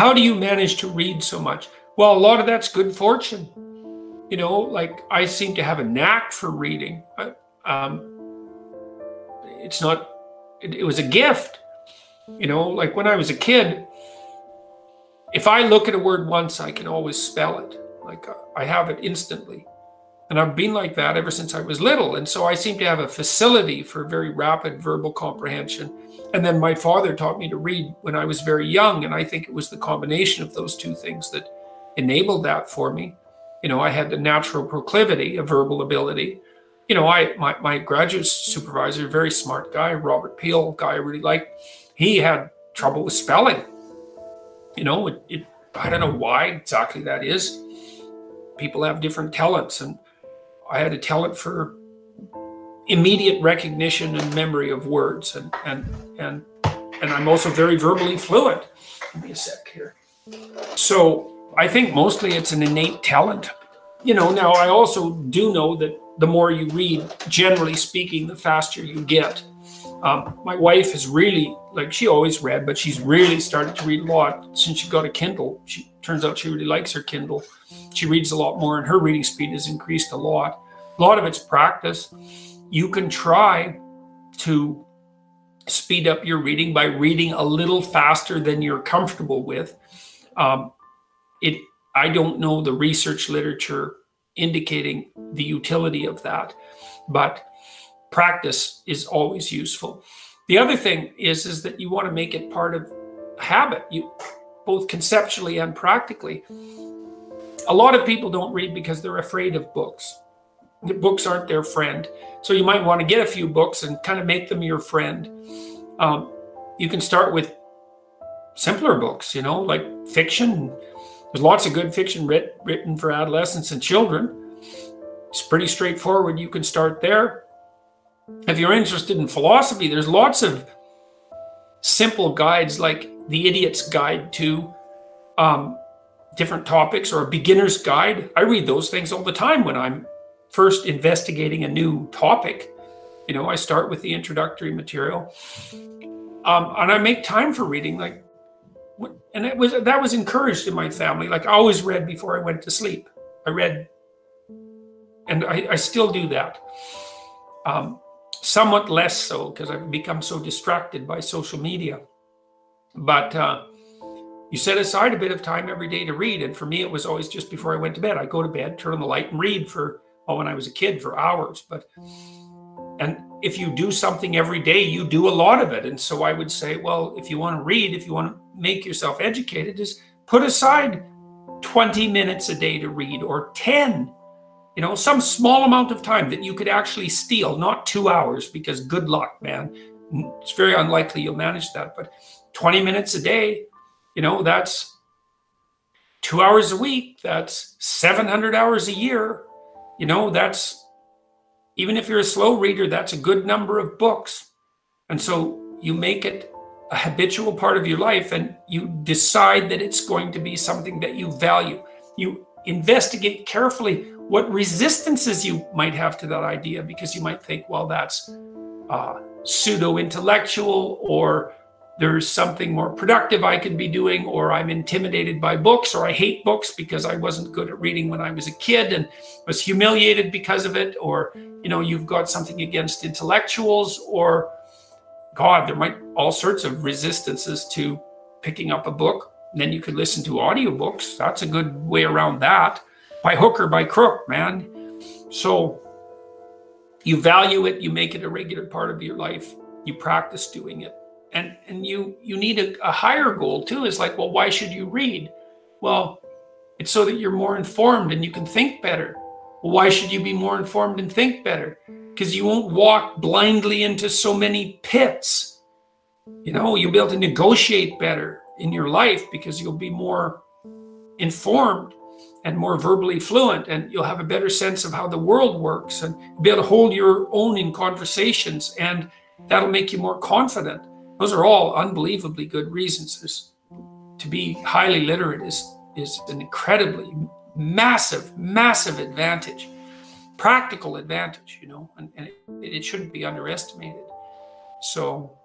How do you manage to read so much? Well, a lot of that's good fortune. You know, like I seem to have a knack for reading. It's not, it was a gift. You know, like when I was a kid, if I look at a word once, I can always spell it. Like I have it instantly. And I've been like that ever since I was little. And so I seem to have a facility for very rapid verbal comprehension. And then my father taught me to read when I was very young. And I think it was the combination of those two things that enabled that for me. You know, I had a natural proclivity, a verbal ability. You know, my graduate supervisor, very smart guy, Robert Peel, guy I really liked, he had trouble with spelling. You know, I don't know why exactly that is. People have different talents, and I had a talent for immediate recognition and memory of words, and I'm also very verbally fluent. Give me a sec here. So I think mostly it's an innate talent. You know, now I also do know that the more you read, generally speaking, the faster you get. My wife is really, like, she always read, but she's really started to read a lot since she got a Kindle. Turns out she really likes her Kindle. She reads a lot more, and her reading speed has increased a lot. A lot of it's practice. You can try to speed up your reading by reading a little faster than you're comfortable with. I don't know the research literature indicating the utility of that, but practice is always useful. The other thing is that you want to make it part of a habit, both conceptually and practically. A lot of people don't read because they're afraid of books. The books aren't their friend. So you might want to get a few books and kind of make them your friend. You can start with simpler books, you know, like fiction. There's lots of good fiction written for adolescents and children. It's pretty straightforward. You can start there. If you're interested in philosophy, there's lots of simple guides like The Idiot's Guide to different topics, or a beginner's guide. I read those things all the time when I'm first investigating a new topic. You know, I start with the introductory material, and I make time for reading. Like, and that was encouraged in my family. Like, I always read before I went to sleep. I read, and I still do that. Somewhat less so because I've become so distracted by social media. But you set aside a bit of time every day to read. And for me, it was always just before I went to bed. I go to bed, turn on the light, and read for, when I was a kid, for hours. And if you do something every day, you do a lot of it. And so I would say, well, if you want to read, if you want to make yourself educated, just put aside 20 minutes a day to read, or 10. You know, some small amount of time that you could actually steal, not 2 hours, because good luck, man. It's very unlikely you'll manage that. But 20 minutes a day, you know, that's 2 hours a week. That's 700 hours a year. You know, that's, even if you're a slow reader, that's a good number of books. And so you make it a habitual part of your life, and you decide that it's going to be something that you value. You investigate carefully what resistances you might have to that idea, because you might think, well, that's pseudo-intellectual, or there's something more productive I could be doing, or I'm intimidated by books, or I hate books because I wasn't good at reading when I was a kid and was humiliated because of it, or, you know, you've got something against intellectuals, or, God, there might all sorts of resistances to picking up a book. And then you could listen to audiobooks. That's a good way around that. By hook or by crook, man. So you value it, you make it a regular part of your life, you practice doing it. And you need a higher goal too. Is like, well, why should you read? Well, it's so that you're more informed and you can think better. Well, why should you be more informed and think better? Because you won't walk blindly into so many pits. You know, you'll be able to negotiate better in your life because you'll be more informed and more verbally fluent, and you'll have a better sense of how the world works, and be able to hold your own in conversations, and that'll make you more confident. Those are all unbelievably good reasons. To be highly literate is an incredibly massive advantage, practical advantage, you know, and it shouldn't be underestimated. So